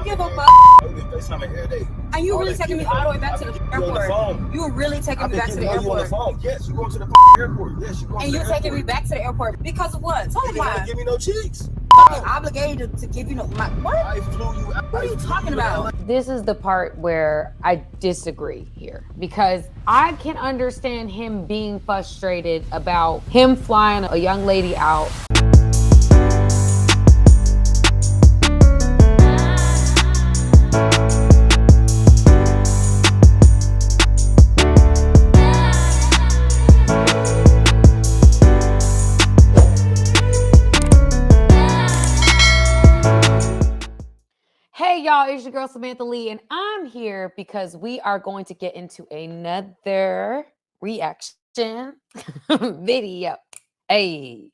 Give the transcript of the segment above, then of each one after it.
give a fuck. And you really taking me all the way back to the airport. You really taking me back to the airport. Yes, you going to the airport. Yes, you going and to the you're taking me back to the airport because of what? Tell me why. Give me no cheeks. I'm obligated to give you no. What? I flew you out. What are you talking about? This is the part where I disagree here because I can understand him being frustrated about him flying a young lady out. Hey y'all, it's your girl Samantha Lee, and I'm here because we are going to get into another reaction video. Hey.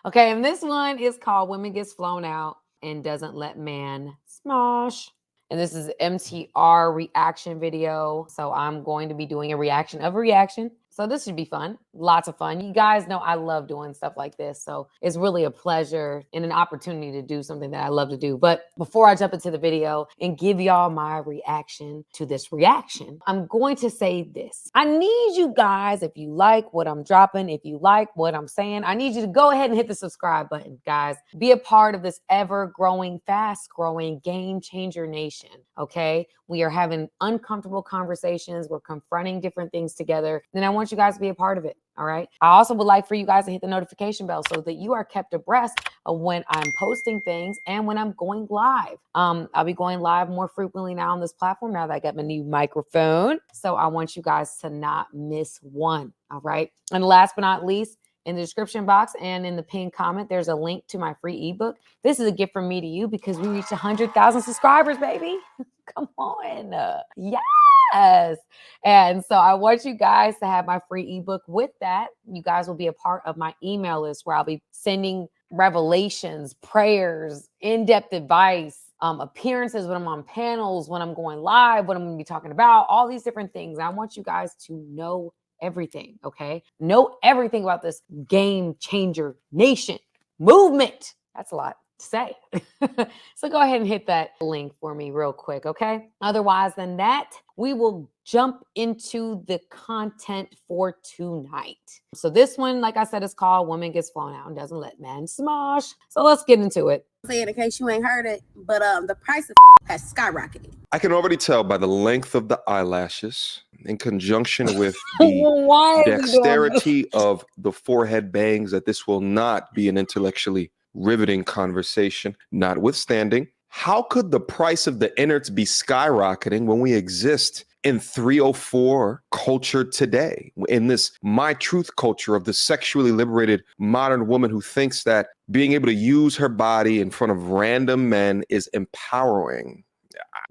Okay, and this one is called Women Gets Flown Out and Doesn't Let Man Smosh. And this is MTR reaction video. So I'm going to be doing a reaction of a reaction. So this should be fun. Lots of fun. You guys know I love doing stuff like this. So it's really a pleasure and an opportunity to do something that I love to do. But before I jump into the video and give y'all my reaction to this reaction, I'm going to say this. I need you guys, if you like what I'm dropping, if you like what I'm saying, I need you to go ahead and hit the subscribe button, guys. Be a part of this ever-growing, fast-growing game changer nation, okay? We are having uncomfortable conversations. We're confronting different things together. Then I want you guys to be a part of it, all right? I also would like for you guys to hit the notification bell so that you are kept abreast of when I'm posting things and when I'm going live. I'll be going live more frequently now on this platform now that I got my new microphone. So I want you guys to not miss one, all right? And last but not least, in the description box and in the pinned comment, there's a link to my free ebook. This is a gift from me to you because we reached 100,000 subscribers, baby. Come on. Yes. And so I want you guys to have my free ebook. With that, you guys will be a part of my email list where I'll be sending revelations, prayers, in-depth advice, appearances when I'm on panels, when I'm going live, what I'm going to be talking about, all these different things. And I want you guys to know everything, okay? Know everything about this game changer nation movement. That's a lot to say. So go ahead and hit that link for me real quick, okay? Otherwise than that, we will jump into the content for tonight. So this one, like I said, is called Woman Gets Flown Out and Doesn't Let Man Smosh. So let's get into it. Say it in case you ain't heard it, but the price of has skyrocketed. I can already tell by the length of the eyelashes in conjunction with the dexterity of the forehead bangs that this will not be an intellectually riveting conversation. Notwithstanding, how could the price of the innards be skyrocketing when we exist in 304 culture today, in this my truth culture of the sexually liberated modern woman who thinks that being able to use her body in front of random men is empowering? Y'all,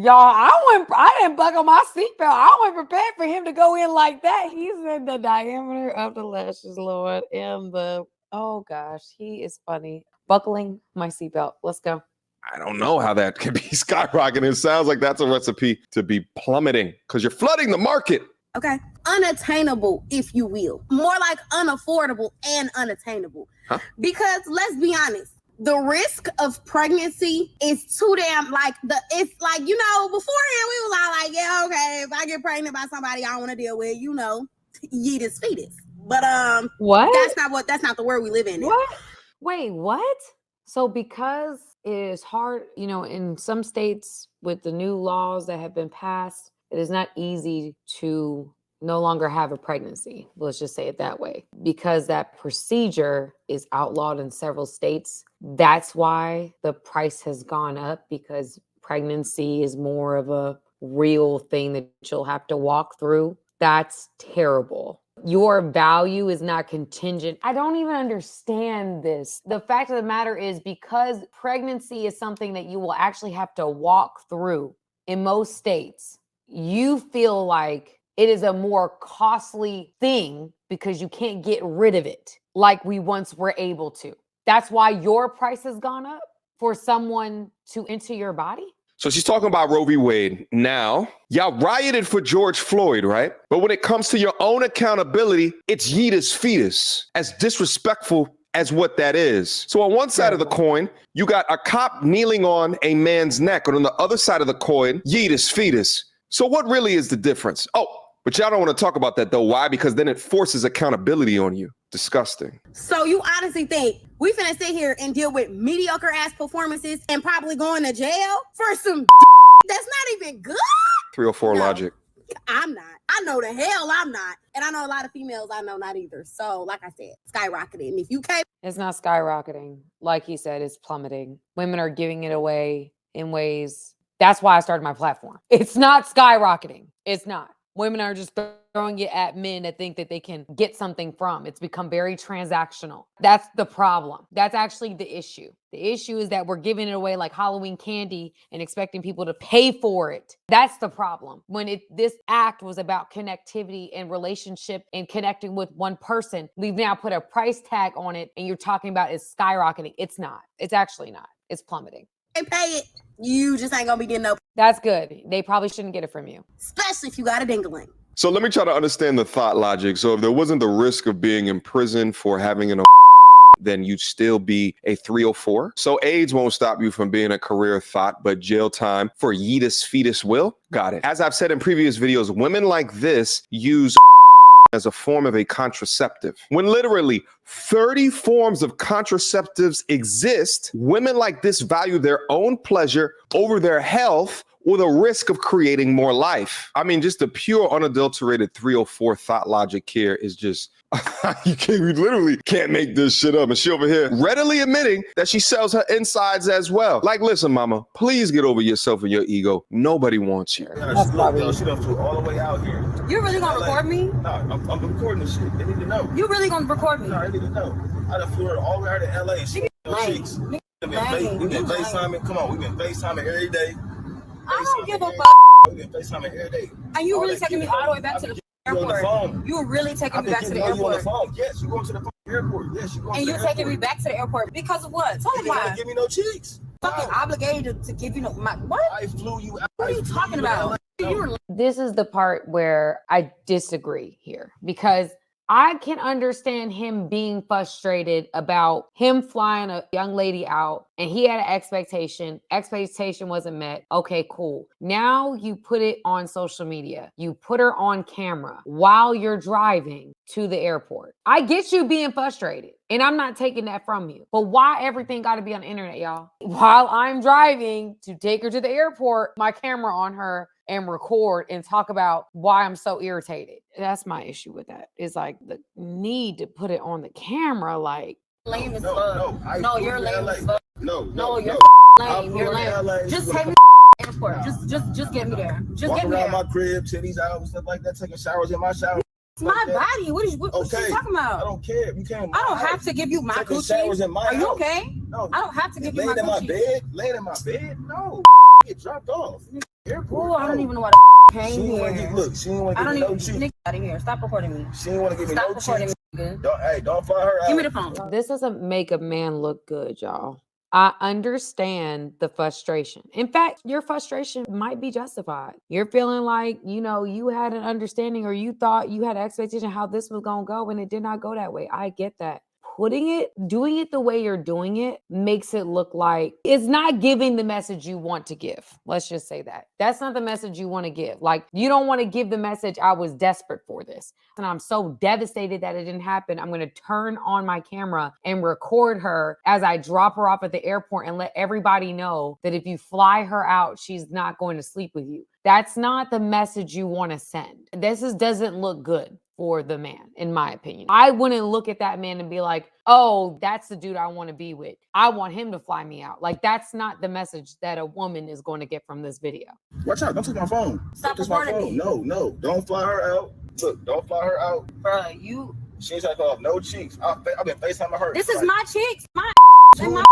I didn't buckle my seatbelt. I wasn't prepared for him to go in like that. He said the diameter of the lashes, Lord, and oh gosh, he is funny. Buckling my seatbelt. Let's go. I don't know how that can be skyrocketing. It sounds like that's a recipe to be plummeting because you're flooding the market. Okay. Unattainable, if you will. More like unaffordable and unattainable. Huh? Because let's be honest, the risk of pregnancy is too damn it's like, you know, beforehand we was all like, yeah, okay, if I get pregnant by somebody I don't want to deal with, you know, yeetus fetus. But what? That's not the world we live in now. What? Wait, what? So because it is hard, you know, in some states with the new laws that have been passed, it is not easy to no longer have a pregnancy. Let's just say it that way. Because that procedure is outlawed in several states. That's why the price has gone up, because pregnancy is more of a real thing that you'll have to walk through. That's terrible. Your value is not contingent. I don't even understand this. The fact of the matter is, because pregnancy is something that you will actually have to walk through in most states, you feel like it is a more costly thing because you can't get rid of it like we once were able to. That's why your price has gone up for someone to enter your body? So she's talking about Roe v. Wade. Now, y'all rioted for George Floyd, right? But when it comes to your own accountability, it's yeetus fetus. As disrespectful as what that is. So on one side of the coin, you got a cop kneeling on a man's neck, and on the other side of the coin, yeetus fetus. So what really is the difference? Oh, but y'all don't want to talk about that though. Why? Because then it forces accountability on you. Disgusting. So you honestly think we finna sit here and deal with mediocre ass performances and probably going to jail for some that's not even good? 304 logic. I'm not. I know the hell I'm not. And I know a lot of females I know not either. So like I said, skyrocketing. If you can't. It's not skyrocketing. Like he said, it's plummeting. Women are giving it away in ways. That's why I started my platform. It's not skyrocketing. It's not. Women are just throwing it at men that think that they can get something from. It's become very transactional. That's the problem. That's actually the issue. The issue is that we're giving it away like Halloween candy and expecting people to pay for it. That's the problem. When this act was about connectivity and relationship and connecting with one person, we've now put a price tag on it and you're talking about it's skyrocketing. It's not. It's actually not. It's plummeting. They pay it, you just ain't gonna be getting no. That's good. They probably shouldn't get it from you. Especially if you got a dingling. So let me try to understand the thought logic. So if there wasn't the risk of being in prison for having an then you'd still be a 304. So AIDS won't stop you from being a career thought, but jail time for yeetus fetus will? Got it. As I've said in previous videos, women like this use as a form of a contraceptive. When literally 30 forms of contraceptives exist, women like this value their own pleasure over their health or the risk of creating more life. I mean, just the pure unadulterated 304 thought logic here is just, you literally can't make this shit up. And she over here readily admitting that she sells her insides as well. Like, listen, mama, please get over yourself and your ego. Nobody wants you. That's probably she done flew all the way out here. You really gonna record me? No, I'm recording this shit. They need to know. You really gonna record me? No, they need to know. I done flew her all the way out to LA. She no cheeks. We've been FaceTiming. Come on, we've been FaceTiming every day. I don't give a fuck. We've been FaceTiming every day. And you really taking me all the way back to the airport? You really taking me back to the airport? You on the phone? Yes, you going to the airport. Yes, you going. And you're taking me back to the airport because of what? Tell me why. You give me no cheeks. Fucking obligated to give you no my what? I flew you out. What are you talking about? This is the part where I disagree here because I can understand him being frustrated about him flying a young lady out and he had an expectation wasn't met. Okay, cool. Now you put it on social media. You put her on camera while you're driving to the airport. I get you being frustrated and I'm not taking that from you, but why everything got to be on the internet, y'all? While I'm driving to take her to the airport, my camera on her and record and talk about why I'm so irritated. That's my issue with that. It's like the need to put it on the camera, like lame as fuck. No, you're lame as fuck. No, you're lame. You're lame. Just take me to the airport. Just get me there. Just get me there. Walk around my crib, titties out and stuff like that, taking showers in my shower. It's my body. What you talking about? I don't care. You can't. I don't have to give you my coochie. Are you okay? No. I don't have to give you my coochie. Laying in my bed? No. Get dropped off. Oh, I don't even know why the came here. Look, she didn't want to give me no cheeks. Nigga out of here. Stop recording me. She didn't want to give me no cheeks. Stop recording me. Don't fly her out. Give me the phone. This doesn't make a man look good, y'all. I understand the frustration. In fact, your frustration might be justified. You're feeling like, you had an understanding or you thought you had an expectation how this was going to go and it did not go that way. I get that. Doing it the way you're doing it makes it look like it's not giving the message you want to give. Let's just say that. That's not the message you want to give. Like, you don't want to give the message, I was desperate for this. And I'm so devastated that it didn't happen. I'm going to turn on my camera and record her as I drop her off at the airport and let everybody know that if you fly her out, she's not going to sleep with you. That's not the message you want to send. This doesn't look good for the man, in my opinion. I wouldn't look at that man and be like, oh, that's the dude I want to be with. I want him to fly me out. Like, that's not the message that a woman is going to get from this video. Watch out. Don't take my phone. Stop recording me. No. Don't fly her out. Look, don't fly her out. Bruh, you... She ain't trying to off no cheeks. I've been FaceTiming her. This is my cheeks. My and my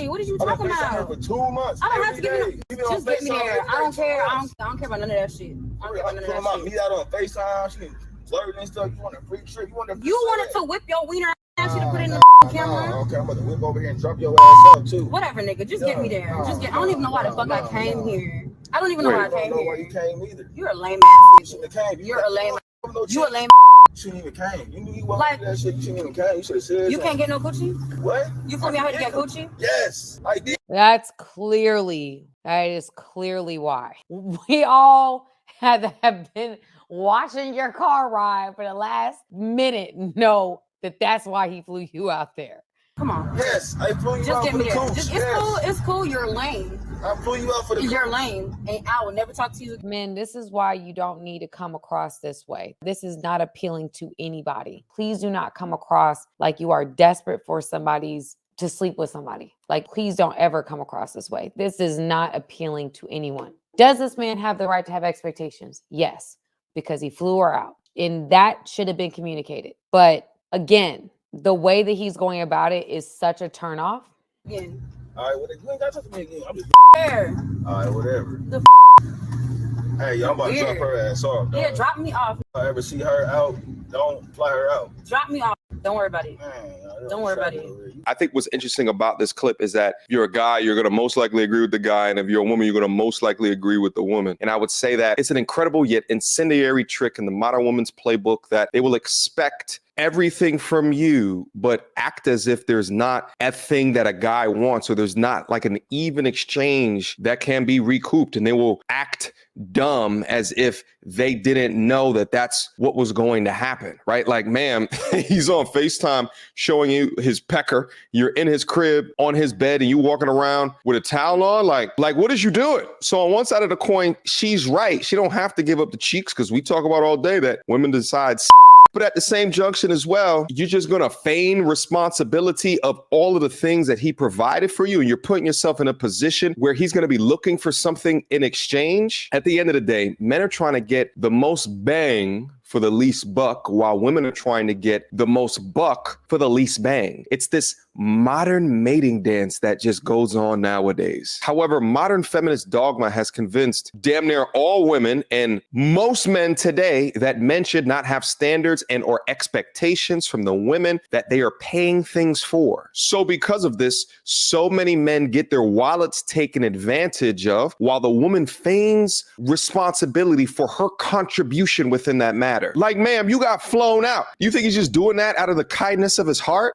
What are you talking about? I've been FaceTiming her for 2 months. I don't have to give you... Just get me there. I don't care. I don't care about none of that shit. I don't care about none of that shit. My meat out on FaceTime. She flirting and stuff. You want a free trip? You wanted to whip your wiener ass. You to put it in the camera. Okay, I'm about to whip over here and drop your ass up too. Whatever, nigga. Just get me there. I don't even know why the fuck I came here. I don't even know why I came here. You came either. You're a lame ass nigga. You're a lame. You a lame. You shouldn't even came. You knew you wasn't that shit. You shouldn't even came. You should have said You can't get no coochie? What? You flew me out here to get coochie? Yes, I did. That is clearly why. We all have been watching your car ride for the last minute know that that's why he flew you out there. Come on. Yes, I flew you out Just get for me the there. coach. It's cool. You're lame. I flew you out for the coach. You're lame. And I will never talk to you. Men, this is why you don't need to come across this way. This is not appealing to anybody. Please do not come across like you are desperate for to sleep with somebody. Like, please don't ever come across this way. This is not appealing to anyone. Does this man have the right to have expectations? Yes, because he flew her out. And that should have been communicated. But again, the way that he's going about it is such a turnoff. Yeah. All right, well, you ain't got to talk to me again. I'm just Where? all right, whatever. Hey, y'all about to drop her ass off. Dog. Yeah, drop me off. If I ever see her out, don't fly her out. Drop me off. Don't worry about it. Man, don't worry about it. I think what's interesting about this clip is that if you're a guy, you're going to most likely agree with the guy. And if you're a woman, you're going to most likely agree with the woman. And I would say that it's an incredible yet incendiary trick in the modern woman's playbook that they will expect everything from you, but act as if there's not a thing that a guy wants, or there's not like an even exchange that can be recouped. And they will act dumb as if they didn't know that that's what was going to happen, right? Like, ma'am, he's on FaceTime showing you his pecker. You're in his crib on his bed and you walking around with a towel on. Like, what is you doing? So on one side of the coin, she's right. She don't have to give up the cheeks, because we talk about all day that women decide. But at the same junction as well, you're just going to feign responsibility of all of the things that he provided for you. And you're putting yourself in a position where he's going to be looking for something in exchange. At the end of the day, men are trying to get the most bang for the least buck, while women are trying to get the most buck for the least bang. It's this modern mating dance that just goes on nowadays. However, modern feminist dogma has convinced damn near all women and most men today that men should not have standards and or expectations from the women that they are paying things for. So because of this, so many men get their wallets taken advantage of, while the woman feigns responsibility for her contribution within that matter. Like, ma'am, you got flown out. You think he's just doing that out of the kindness of his heart?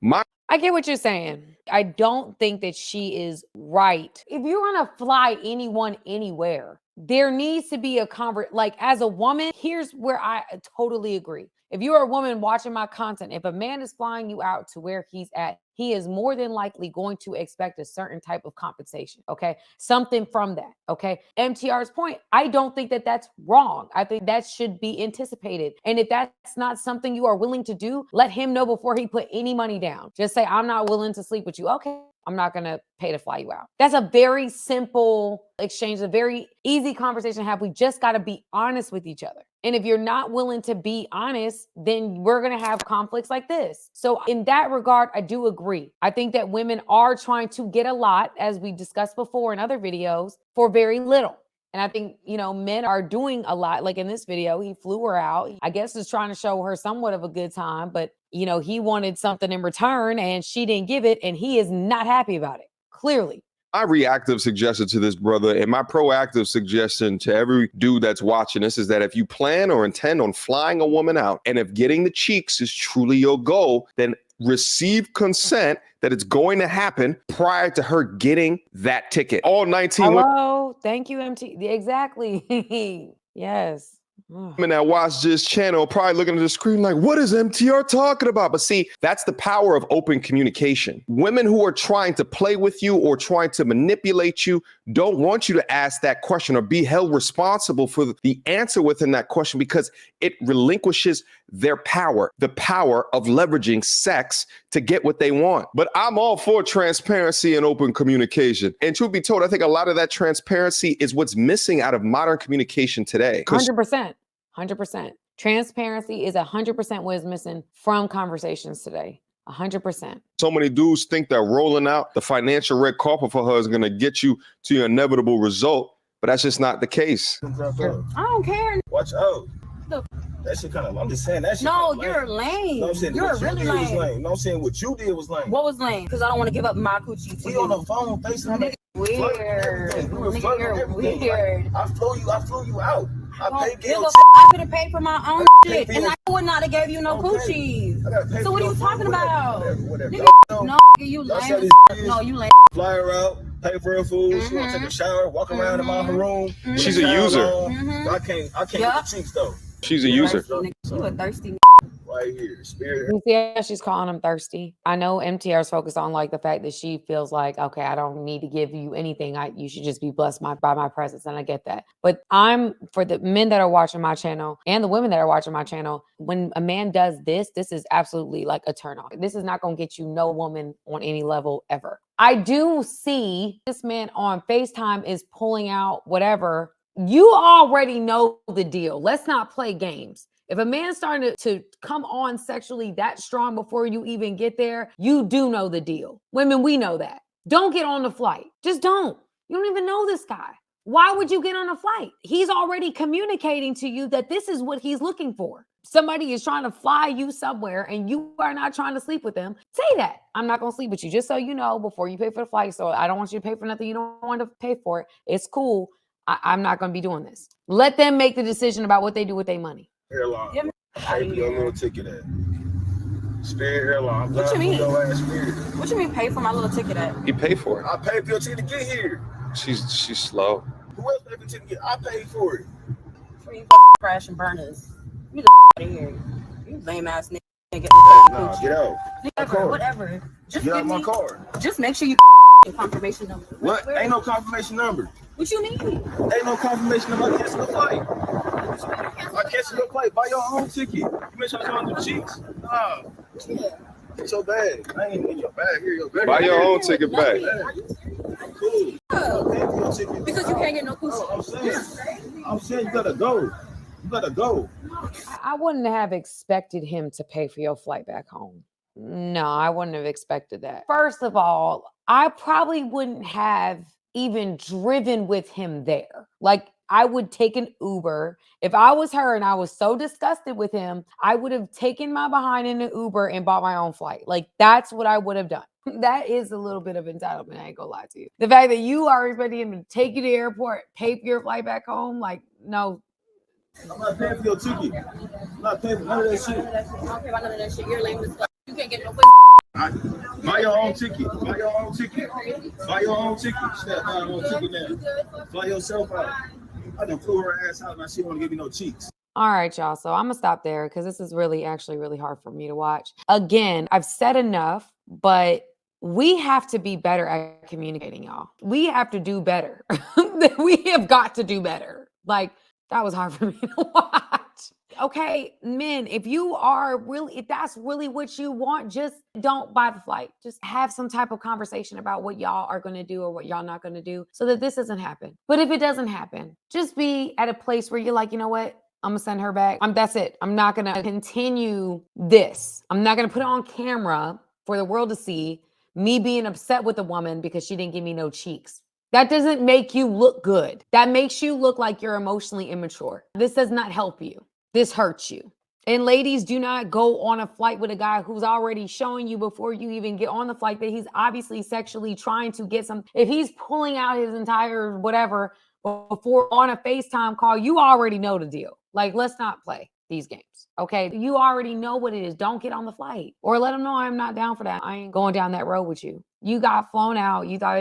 I get what you're saying. I don't think that she is right. If you're going to fly anyone anywhere, there needs to be a like, as a woman, here's where I totally agree. If you are a woman watching my content, if a man is flying you out to where he's at, he is more than likely going to expect a certain type of compensation, okay? Something from that, okay? MTR's point, I don't think that that's wrong. I think that should be anticipated. And if that's not something you are willing to do, let him know before he put any money down. Just say, I'm not willing to sleep with you. Okay, I'm not going to pay to fly you out. That's a very simple exchange, a very easy conversation to have. We just got to be honest with each other. And if you're not willing to be honest, then we're going to have conflicts like this. So in that regard, I do agree. I think that women are trying to get a lot, as we discussed before in other videos, for very little. And I think, men are doing a lot. Like in this video, he flew her out. I guess is trying to show her somewhat of a good time, but he wanted something in return and she didn't give it. And he is not happy about it, clearly. My reactive suggestion to this brother and my proactive suggestion to every dude that's watching this is that if you plan or intend on flying a woman out, and if getting the cheeks is truly your goal, then receive consent that it's going to happen prior to her getting that ticket. All 19 Hello, thank you, MT. Exactly. Yes. women that watch this channel probably looking at the screen like, what is MTR talking about? But see, that's the power of open communication. Women who are trying to play with you or trying to manipulate you don't want you to ask that question or be held responsible for the answer within that question, because it relinquishes their power, the power of leveraging sex to get what they want. But I'm all for transparency and open communication. And truth be told, I think a lot of that transparency is what's missing out of modern communication today. 100%. 100%. Transparency is 100% what is missing from conversations today. 100%. So many dudes think that rolling out the financial red carpet for her is going to get you to your inevitable result, but that's just not the case. I don't care. Watch out. That shit kind of, I'm just saying that shit. No, you're lame. No, I'm saying you're really lame. No, I'm saying what you did was lame. What was lame? Because I don't want to give up my coochie to We you. on the phone, FaceTime. Weird. Nigga, you're weird. I flew you out. I paid Give you. a could have paid for my own shit, and I would not have gave you no coochie. So what are you talking about? Nigga, no, you lame. No, you lame. Fly her out, pay for her food. She want to take a shower, walk around in my room. She's a user. I can't get the cheeks though. She's a user. You a thirsty. Right here, spirit. You see how she's calling him thirsty? I know MTR's focused on like the fact that she feels like, okay, I don't need to give you anything. You should just be blessed by my presence. And I get that. But for the men that are watching my channel and the women that are watching my channel, when a man does this is absolutely like a turn on. This is not going to get you no woman on any level ever. I do see this man on FaceTime is pulling out whatever. You already know the deal. Let's not play games. If a man's starting to come on sexually that strong before you even get there, you do know the deal. Women, we know that. Don't get on the flight. Just don't. You don't even know this guy. Why would you get on a flight? He's already communicating to you that this is what he's looking for. Somebody is trying to fly you somewhere and you are not trying to sleep with them. Say that. I'm not going to sleep with you. Just so you know before you pay for the flight. So I don't want you to pay for nothing you don't want to pay for it. It's cool. I'm not going to be doing this. Let them make the decision about what they do with their money. Airline. Pay for your little ticket at Spirit Airline. What you mean? Spirit. What you mean pay for my little ticket at? He paid for it. I paid for your ticket to get here. She's slow. Who else paid for the ticket to get? I paid for it. For you crash and burners. You the out of here. You lame ass nigga. Nah, get out. Whatever. Just get out my car. Just make sure you confirmation number. What? Ain't no confirmation number. What you need? Ain't no confirmation number. I cancel the flight. I cancel your flight. Buy your own ticket. You make sure I come the cheeks. Nah. It's your bag. I ain't in your bag. Here, your bag. Buy your own ticket back. Cool. Because you can't get no coochie. I'm saying you gotta go. You gotta go. I wouldn't have expected him to pay for your flight back home. No, I wouldn't have expected that. First of all, I probably wouldn't have even driven with him there. Like, I would take an Uber. If I was her and I was so disgusted with him, I would have taken my behind in an Uber and bought my own flight. Like, that's what I would have done. That is a little bit of entitlement. I ain't gonna lie to you. The fact that you are expecting him to take you to the airport, pay for your flight back home, like, no. I'm not paying for your ticket. I'm not paying for none of that shit. I don't care about none of that shit. You're lame as fuck. You can't get no Buy your own ticket. Buy your own ticket. Buy your own ticket. Step buy your own ticket now. Fly yourself out. I done flew her ass out and she won't give me no cheeks. All right, y'all. So I'm gonna stop there because this is actually really hard for me to watch. Again, I've said enough, but we have to be better at communicating, y'all. We have to do better. We have got to do better. Like, that was hard for me to watch. Okay, men, if that's really what you want, just don't buy the flight. Just have some type of conversation about what y'all are going to do or what y'all not going to do so that this doesn't happen. But if it doesn't happen, just be at a place where you're like, you know what? I'm going to send her back. That's it. I'm not going to continue this. I'm not going to put it on camera for the world to see me being upset with a woman because she didn't give me no cheeks. That doesn't make you look good. That makes you look like you're emotionally immature. This does not help you. This hurts you. And ladies, do not go on a flight with a guy who's already showing you before you even get on the flight that he's obviously sexually trying to get some. If he's pulling out his entire whatever before on a FaceTime call, you already know the deal. Like, let's not play these games. Okay. You already know what it is. Don't get on the flight or let him know I'm not down for that. I ain't going down that road with you. You got flown out. You thought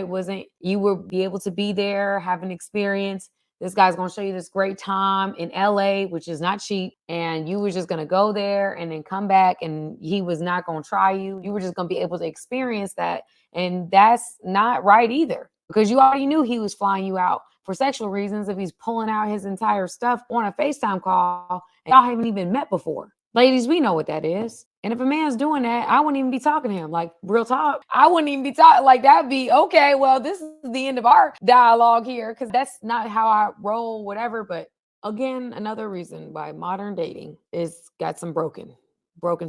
you would be able to be there, have an experience. This guy's going to show you this great time in LA, which is not cheap. And you were just going to go there and then come back and he was not going to try you. You were just going to be able to experience that. And that's not right either because you already knew he was flying you out for sexual reasons if he's pulling out his entire stuff on a FaceTime call and y'all haven't even met before. Ladies, we know what that is. And if a man's doing that, I wouldn't even be talking to him. Like, real talk. I wouldn't even be talking. Like, that'd be, okay, well, this is the end of our dialogue here because that's not how I roll, whatever. But again, another reason why modern dating is got some broken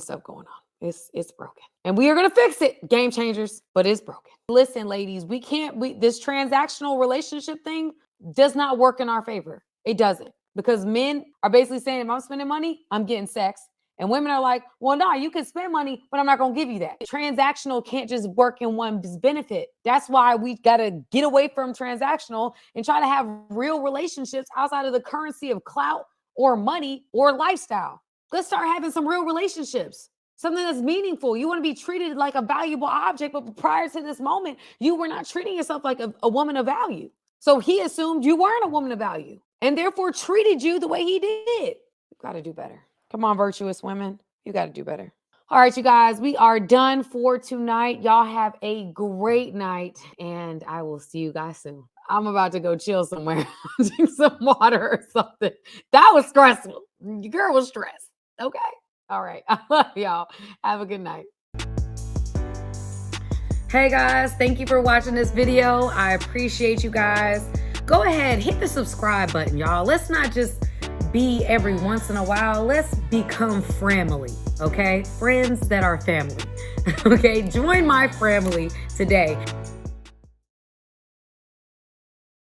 stuff going on. It's broken. And we are going to fix it. Game changers, but it's broken. Listen, ladies, this transactional relationship thing does not work in our favor. It doesn't. Because men are basically saying, if I'm spending money, I'm getting sex. And women are like, well, no, you can spend money, but I'm not going to give you that. Transactional can't just work in one's benefit. That's why we got to get away from transactional and try to have real relationships outside of the currency of clout or money or lifestyle. Let's start having some real relationships. Something that's meaningful. You want to be treated like a valuable object, but prior to this moment, you were not treating yourself like a woman of value. So he assumed you weren't a woman of value and therefore treated you the way he did. You got to do better. Come on, virtuous women. You got to do better. All right, you guys, we are done for tonight. Y'all have a great night, and I will see you guys soon. I'm about to go chill somewhere, drink some water or something. That was stressful. Your girl was stressed. Okay. All right. I love y'all. Have a good night. Hey guys, thank you for watching this video. I appreciate you guys. Go ahead, hit the subscribe button, y'all. Let's not just be every once in a while. Let's become family, okay? Friends that are family, okay? Join my family today.